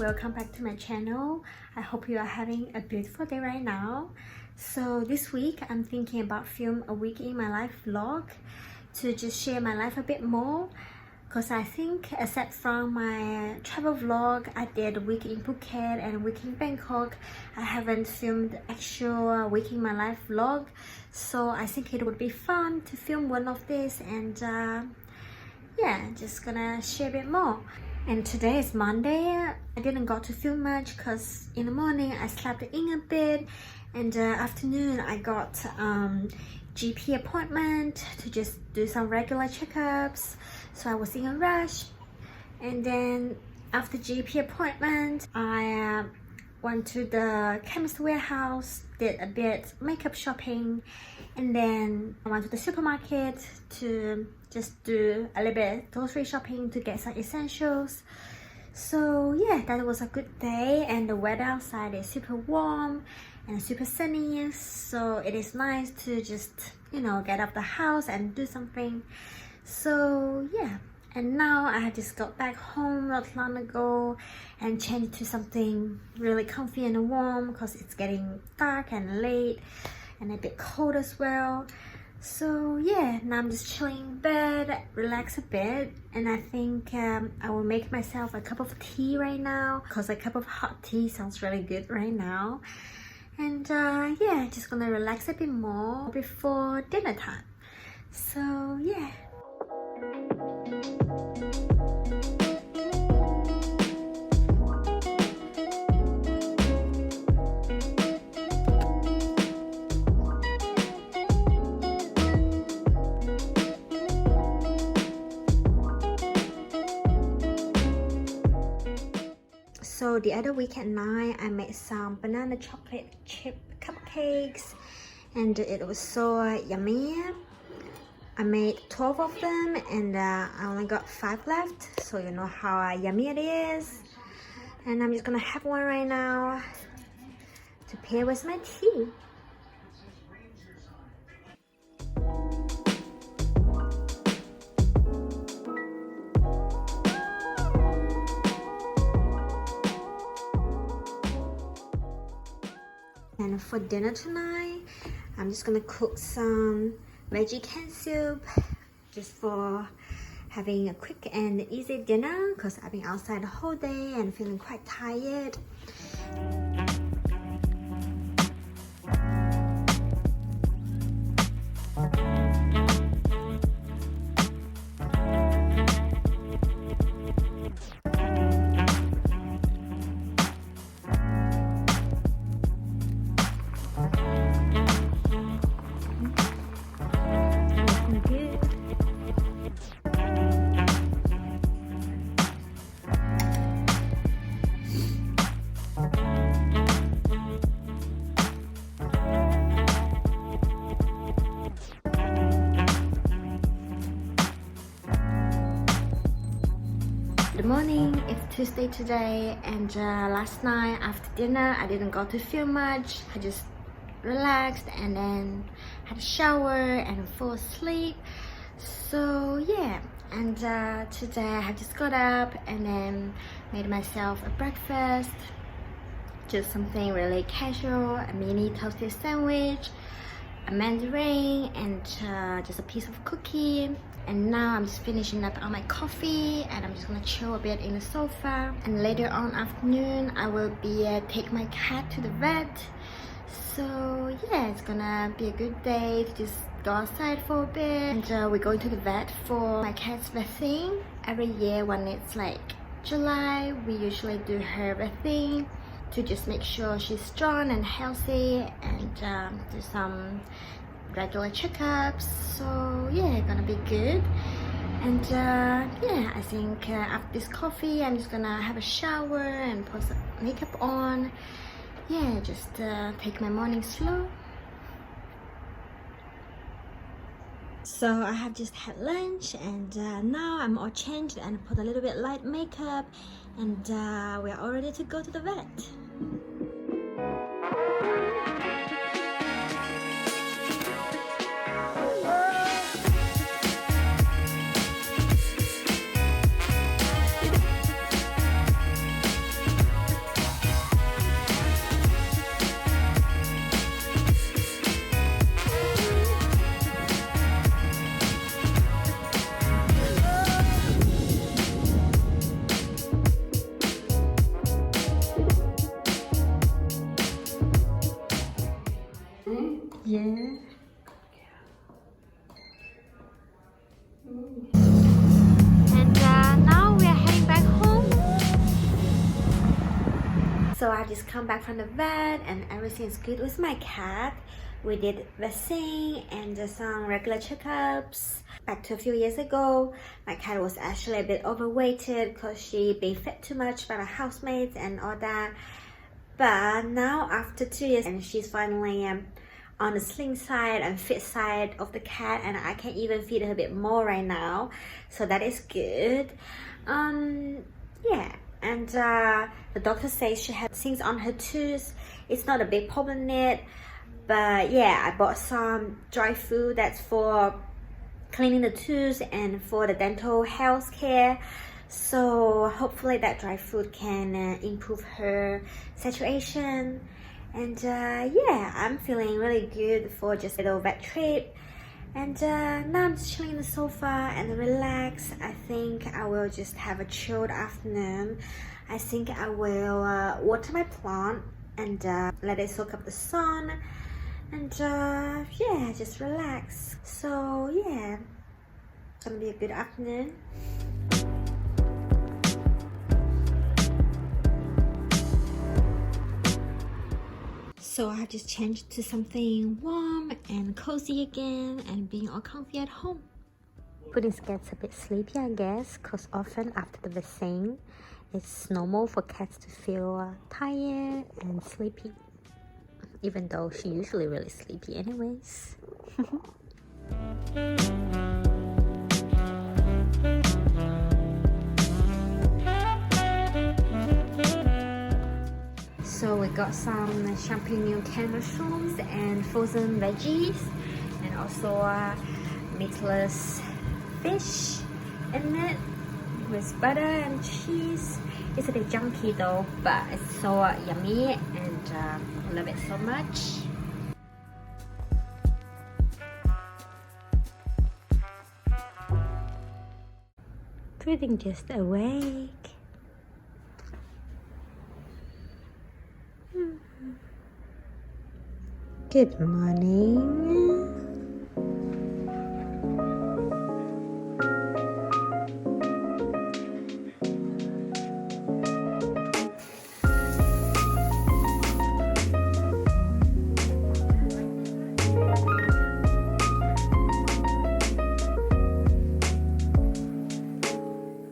welcome back to my channel. I hope you are having a beautiful day right now. So this week I'm thinking about film a week in my life vlog to just share my life a bit more, because I think except from my travel vlog I did a week in Phuket and a week in Bangkok, I haven't filmed actual week in my life vlog. So I think it would be fun to film one of these and yeah, just gonna share a bit more. And today is Monday. I didn't go to film much because in the morning I slept in a bit, and afternoon I got GP appointment to just do some regular checkups, so I was in a rush. And then after GP appointment I went to the chemist warehouse, did a bit makeup shopping, and then I went to the supermarket to just do a little bit grocery shopping to get some essentials. So yeah, that was a good day, and the weather outside is super warm and super sunny, so it is nice to just, you know, get out of the house and do something. So yeah, and now I just got back home not long ago and changed to something really comfy and warm because it's getting dark and late and a bit cold as well. So yeah, now I'm just chilling in bed, relax a bit, and I think I will make myself a cup of tea right now because a cup of hot tea sounds really good right now. And yeah, just gonna relax a bit more before dinner time. So yeah. So the other weekend night I made some banana chocolate chip cupcakes and it was so yummy. I made 12 of them and I only got 5 left, so you know how yummy it is. And I'm just gonna have one right now to pair with my tea. And for dinner tonight, I'm just gonna cook some veggie canned soup just for having a quick and easy dinner because I've been outside the whole day and feeling quite tired. Good morning, it's Tuesday today, and last night after dinner I didn't go to film much. I just relaxed and then had a shower and fall asleep. So yeah, and today I have just got up and then made myself a breakfast, just something really casual, a mini toasted sandwich, a mandarin, and just a piece of cookie. And now I'm just finishing up on my coffee and I'm just gonna chill a bit in the sofa. And later on afternoon I will be take my cat to the vet. So yeah, it's gonna be a good day to just go outside for a bit. And we're going to the vet for my cat's vaccine. Every year when it's like July, we usually do her vaccine to just make sure she's strong and healthy, and do some regular checkups. So yeah, gonna be good. And yeah, I think after this coffee I'm just gonna have a shower and put some makeup on. Yeah, just take my morning slow. So I have just had lunch and now I'm all changed and put a little bit light makeup, and we are all ready to go to the vet. Yeah. And now we are heading back home. So I just come back from the vet and everything's good with my cat. We did vaccine and some regular checkups. Back to a few years ago, my cat was actually a bit overweighted because she been fed too much by my housemates and all that. But now after 2 years, and she's finally on the slim side and fit side of the cat, and I can even feed her a bit more right now, so that is good. Yeah, and the doctor says she has things on her tooth. It's not a big problem yet, but yeah, I bought some dry food that's for cleaning the tooth and for the dental health care. So hopefully that dry food can improve her situation. And yeah, I'm feeling really good for just a little vet trip. And now I'm just chilling on the sofa and relax. I think I will just have a chilled afternoon. I think I will water my plant and let it soak up the sun. And yeah, just relax. So yeah, it's gonna be a good afternoon. So I just changed to something warm and cozy again and being all comfy at home. Pudding gets a bit sleepy, I guess, because often after the vaccine, it's normal for cats to feel tired and sleepy, even though she usually really sleepy anyways. So we got some champignon canned mushrooms and frozen veggies, and also meatless fish in it with butter and cheese. It's a bit junky though, but it's so yummy and I love it so much. Pudding just awake. Good morning.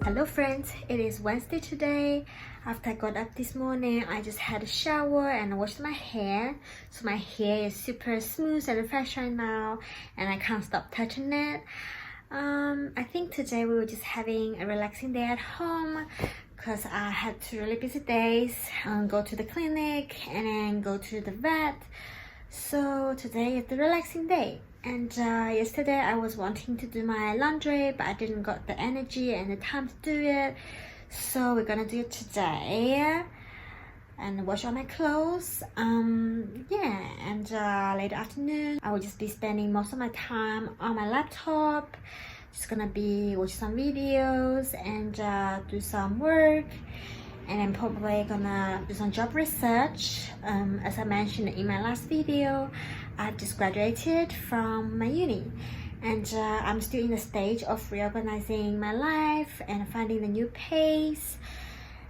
Hello friends, it is Wednesday today. After I got up this morning, I just had a shower and washed my hair. So my hair is super smooth and fresh right now, and I can't stop touching it. I think today we were just having a relaxing day at home because I had 2 really busy days. Go to the clinic and then go to the vet. So today is the relaxing day. And yesterday I was wanting to do my laundry, but I didn't got the energy and the time to do it. So we're gonna do it today and wash all my clothes. Yeah, and later afternoon I will just be spending most of my time on my laptop. Just gonna be watch some videos and do some work, and I'm probably gonna do some job research. As I mentioned in my last video, I just graduated from my uni, and I'm still in the stage of reorganizing my life and finding the new pace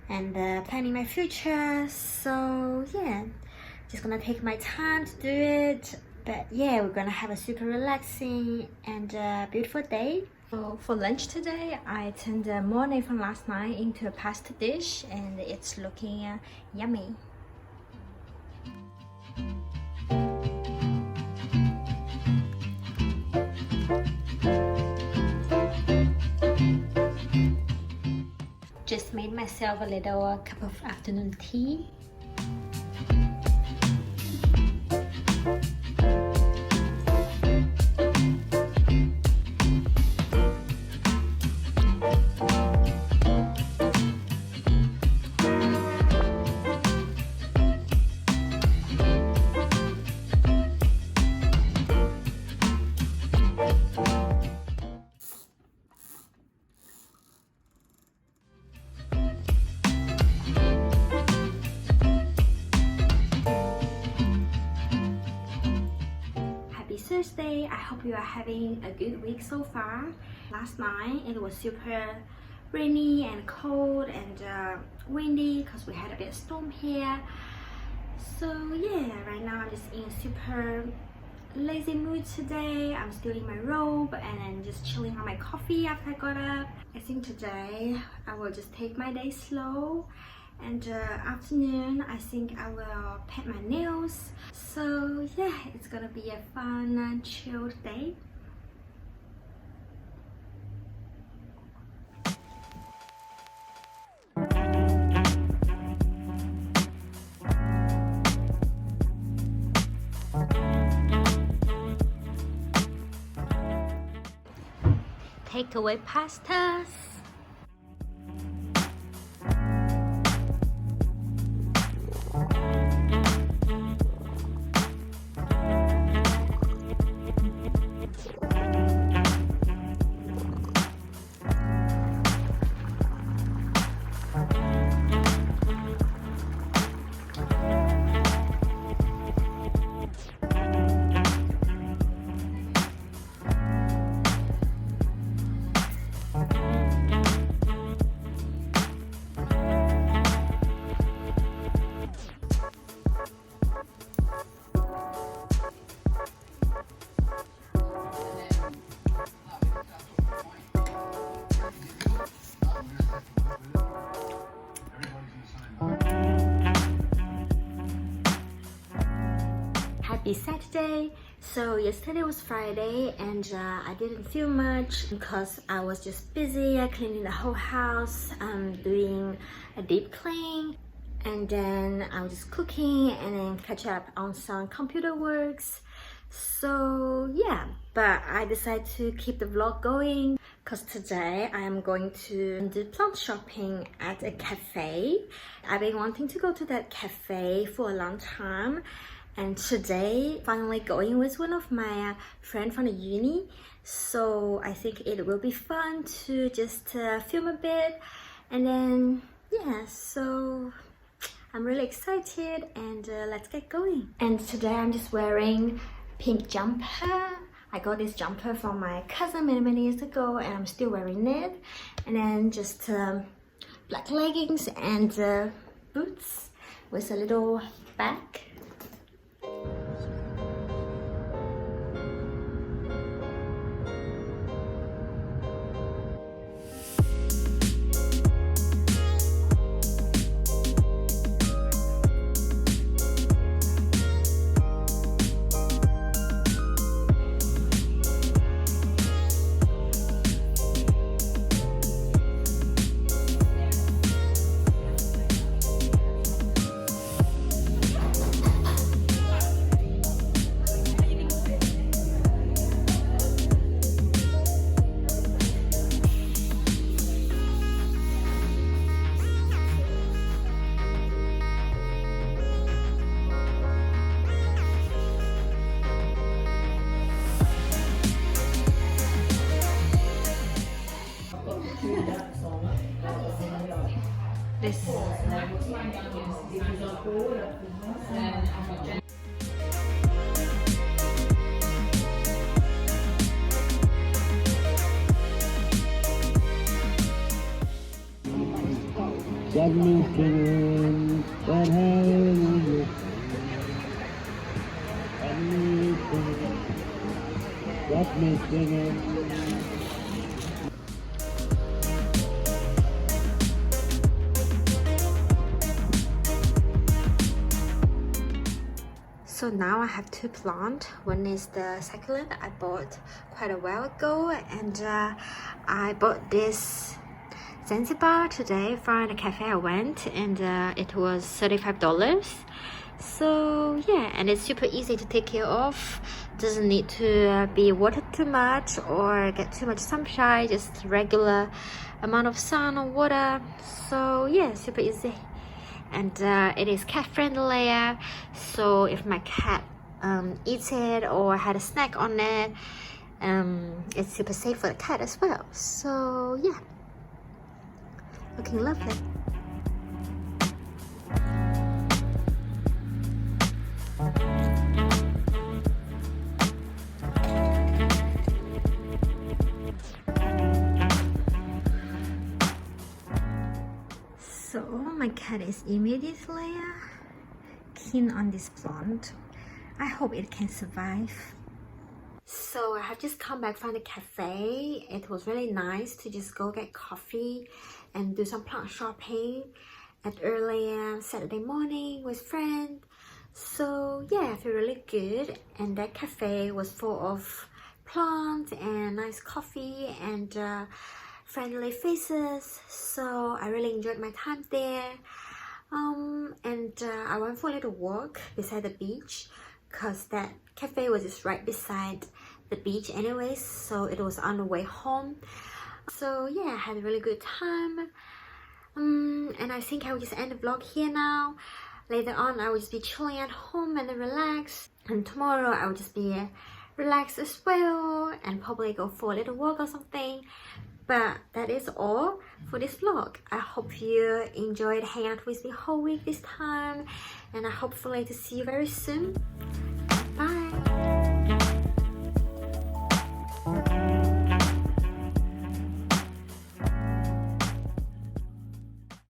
and planning my future. So yeah, just gonna take my time to do it. But yeah, we're gonna have a super relaxing and beautiful day. So for lunch today, I turned the morning from last night into a pasta dish, and it's looking yummy. Just made myself a little cup of afternoon tea. Thursday. I hope you are having a good week so far. Last night it was super rainy and cold and windy because we had a bit of storm here. So yeah, right now I'm just in a super lazy mood today. I'm still in my robe and then just chilling on my coffee after I got up. I think today I will just take my day slow, and afternoon I think I will paint my nails. So yeah, it's gonna be a fun chilled day. Takeaway pastas. Happy Saturday. So yesterday was Friday and I didn't feel much because I was just busy cleaning the whole house, doing a deep clean, and then I was just cooking and then catch up on some computer works. So yeah, but I decided to keep the vlog going because today I am going to do plant shopping at a cafe. I've been wanting to go to that cafe for a long time, and today finally going with one of my friends from the uni. So I think it will be fun to just film a bit, and then yeah, so I'm really excited, and let's get going. And today I'm just wearing pink jumper. I got this jumper from my cousin many years ago and I'm still wearing it. And then just black leggings and boots with a little bag. This Got me singing, but hallelujah. Got me singing. So now I have two plants. One is the succulent I bought quite a while ago, and I bought this Zanzibar today from the cafe I went, and it was $35. So yeah, and it's super easy to take care of. Doesn't need to be watered too much or get too much sunshine, just regular amount of sun or water. So yeah, super easy. And it is cat friendly, so if my cat eats it or had a snack on it, it's super safe for the cat as well. So yeah, looking lovely. So my cat is immediately keen on this plant. I hope it can survive. So I have just come back from the cafe. It was really nice to just go get coffee and do some plant shopping at early Saturday morning with friends. So yeah, I feel really good, and that cafe was full of plants and nice coffee and friendly faces. So I really enjoyed my time there. I went for a little walk beside the beach because that cafe was just right beside the beach anyways, so it was on the way home. So yeah, I had a really good time. And I think I will just end the vlog here now. Later on I will just be chilling at home and then relax, and tomorrow I will just be relaxed as well and probably go for a little walk or something. But that is all for this vlog. I hope you enjoyed hanging out with me whole week this time, and I hopefully to see you very soon.